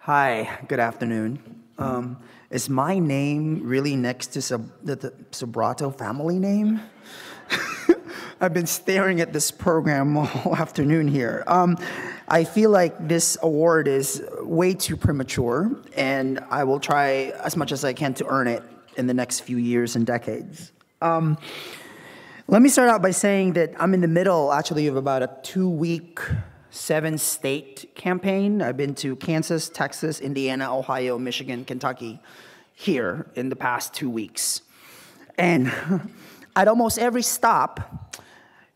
Hi, good afternoon. Is my name really next to the Sobrato family name? I've been staring at this program all afternoon here. I feel like this award is way too premature, and I will try as much as I can to earn it in the next few years and decades. Let me start out by saying that I'm in the middle, actually, of about a 2-week, 7-state campaign. I've been to Kansas, Texas, Indiana, Ohio, Michigan, Kentucky here in the past 2 weeks. And at almost every stop,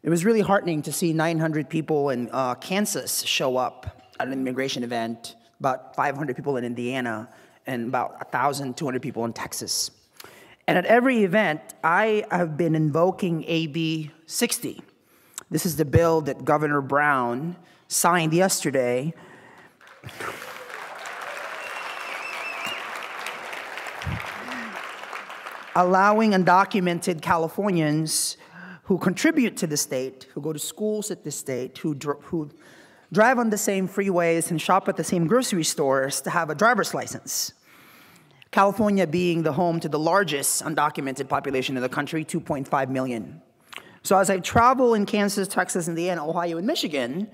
it was really heartening to see 900 people in Kansas show up at an immigration event, about 500 people in Indiana, and about 1,200 people in Texas. And at every event, I have been invoking AB 60. This is the bill that Governor Brown signed yesterday. Allowing undocumented Californians who contribute to the state, who go to schools at the state, who drive on the same freeways and shop at the same grocery stores to have a driver's license. California being the home to the largest undocumented population in the country, 2.5 million. So as I travel in Kansas, Texas, Indiana, Ohio, and Michigan,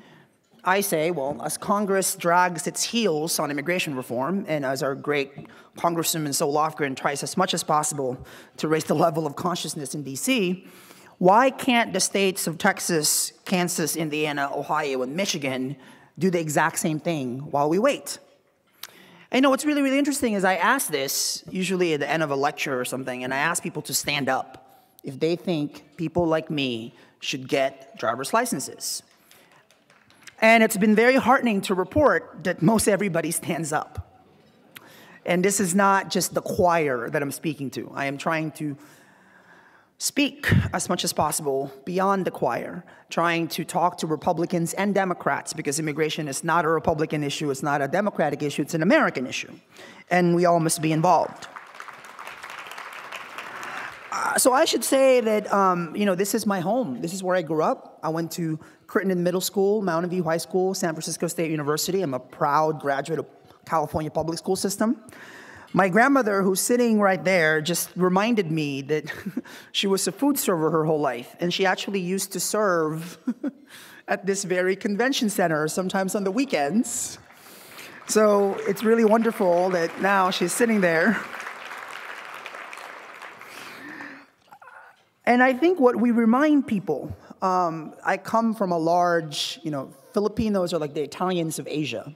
I say, well, as Congress drags its heels on immigration reform, and as our great Congresswoman Sol Lofgren tries as much as possible to raise the level of consciousness in D.C., why can't the states of Texas, Kansas, Indiana, Ohio, and Michigan do the exact same thing while we wait? And you know, what's really, really interesting is I ask this, usually at the end of a lecture or something, and I ask people to stand up if they think people like me should get driver's licenses. And it's been very heartening to report that most everybody stands up. And this is not just the choir that I'm speaking to. I am trying to speak as much as possible beyond the choir, trying to talk to Republicans and Democrats, because immigration is not a Republican issue, it's not a Democratic issue, it's an American issue. And we all must be involved. So I should say that, you know, this is my home. This is where I grew up. I went to Crittenden Middle School, Mountain View High School, San Francisco State University. I'm a proud graduate of California public school system. My grandmother, who's sitting right there, just reminded me that she was a food server her whole life, and she actually used to serve at this very convention center, sometimes on the weekends. So it's really wonderful that now she's sitting there. And I think what we remind people, I come from a large, Filipinos are like the Italians of Asia.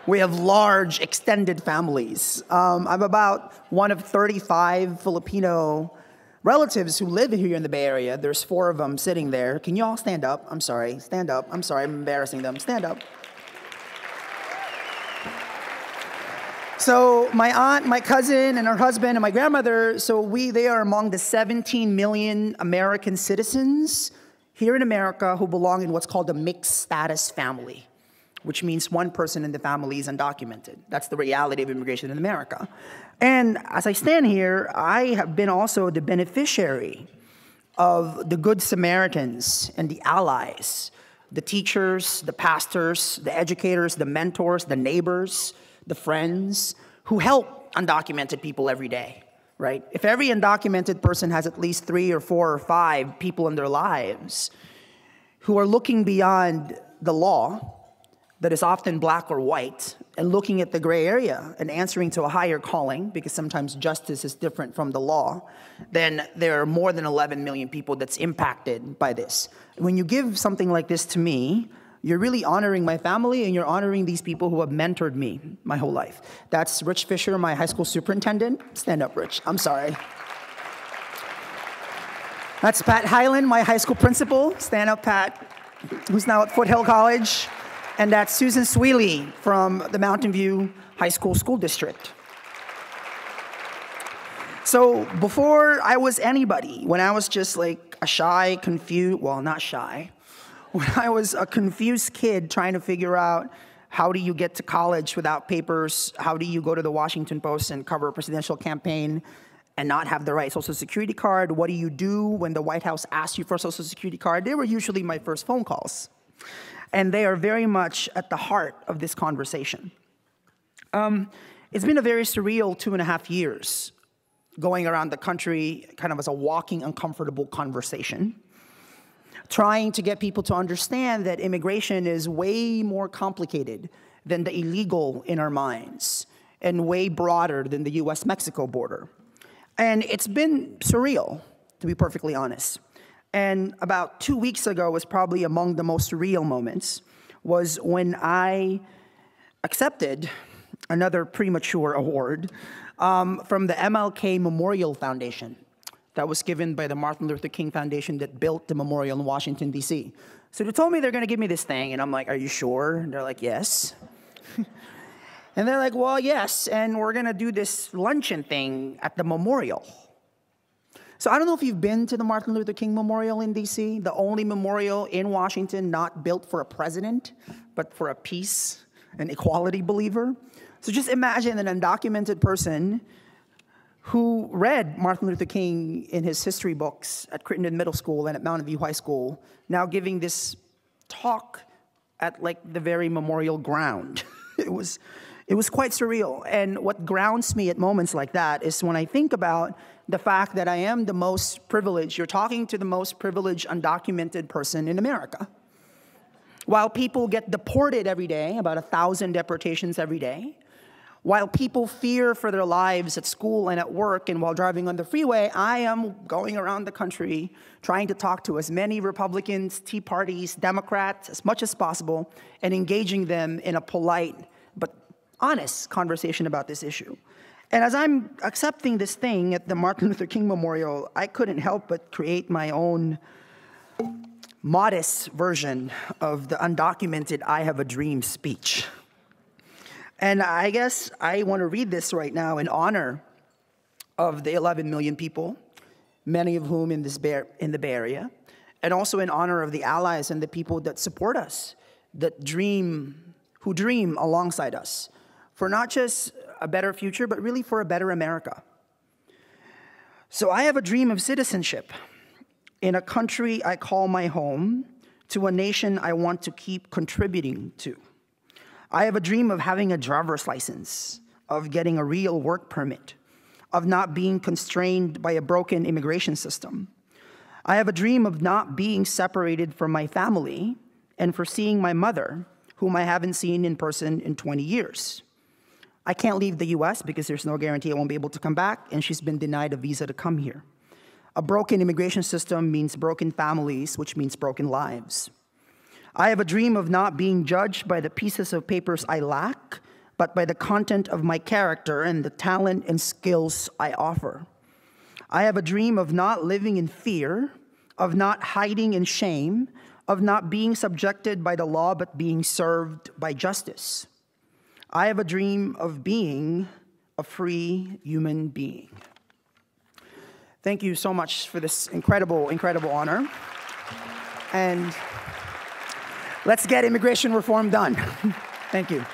We have large, extended families. I'm about one of 35 Filipino relatives who live here in the Bay Area. There's 4 of them sitting there. Can you all stand up? I'm sorry. Stand up. I'm sorry. I'm embarrassing them. Stand up. So my aunt, my cousin, and her husband, and my grandmother, they are among the 17 million American citizens here in America who belong in what's called a mixed status family, which means one person in the family is undocumented. That's the reality of immigration in America. And as I stand here, I have been also the beneficiary of the Good Samaritans and the allies, the teachers, the pastors, the educators, the mentors, the neighbors, the friends who help undocumented people every day, right? If every undocumented person has at least 3 or 4 or 5 people in their lives who are looking beyond the law that is often black or white and looking at the gray area and answering to a higher calling, because sometimes justice is different from the law, then there are more than 11 million people that's impacted by this. When you give something like this to me, you're really honoring my family, and you're honoring these people who have mentored me my whole life. That's Rich Fisher, my high school superintendent. Stand up, Rich. I'm sorry. That's Pat Hyland, my high school principal. Stand up, Pat, who's now at Foothill College. And that's Susan Sweely from the Mountain View High School School District. So before I was anybody, when I was just like a shy, confused, well, not shy, when I was a confused kid trying to figure out how do you get to college without papers, how do you go to the Washington Post and cover a presidential campaign and not have the right Social Security card, what do you do when the White House asks you for a Social Security card, they were usually my first phone calls. And they are very much at the heart of this conversation. It's been a very surreal 2.5 years going around the country kind of as a walking uncomfortable conversation, trying to get people to understand that immigration is way more complicated than the illegal in our minds and way broader than the US-Mexico border. And it's been surreal, to be perfectly honest. And about 2 weeks ago was probably among the most surreal moments, was when I accepted another premature award from the MLK Memorial Foundation that was given by the Martin Luther King Foundation that built the memorial in Washington, D.C. So they told me they're going to give me this thing, and I'm like, are you sure? And they're like, yes. And they're like, well, yes, and we're going to do this luncheon thing at the memorial. So I don't know if you've been to the Martin Luther King Memorial in D.C., the only memorial in Washington not built for a president, but for a peace and equality believer. So just imagine an undocumented person who read Martin Luther King in his history books at Crittenden Middle School and at Mountain View High School, now giving this talk at like the very memorial ground. It was quite surreal. And what grounds me at moments like that is when I think about the fact that I am the most privileged, you're talking to the most privileged undocumented person in America. While people get deported every day, about 1,000 deportations every day, while people fear for their lives at school and at work and while driving on the freeway, I am going around the country trying to talk to as many Republicans, Tea Parties, Democrats, as much as possible, and engaging them in a polite but honest conversation about this issue. And as I'm accepting this thing at the Martin Luther King Memorial, I couldn't help but create my own modest version of the undocumented I have a dream speech. And I guess I want to read this right now in honor of the 11 million people, many of whom in the Bay Area, and also in honor of the allies and the people that support us, who dream alongside us for not just a better future, but really for a better America. So I have a dream of citizenship in a country I call my home, to a nation I want to keep contributing to. I have a dream of having a driver's license, of getting a real work permit, of not being constrained by a broken immigration system. I have a dream of not being separated from my family and for seeing my mother, whom I haven't seen in person in 20 years. I can't leave the US because there's no guarantee I won't be able to come back, and she's been denied a visa to come here. A broken immigration system means broken families, which means broken lives. I have a dream of not being judged by the pieces of papers I lack, but by the content of my character and the talent and skills I offer. I have a dream of not living in fear, of not hiding in shame, of not being subjected by the law, but being served by justice. I have a dream of being a free human being. Thank you so much for this incredible, incredible honor. And let's get immigration reform done. Thank you.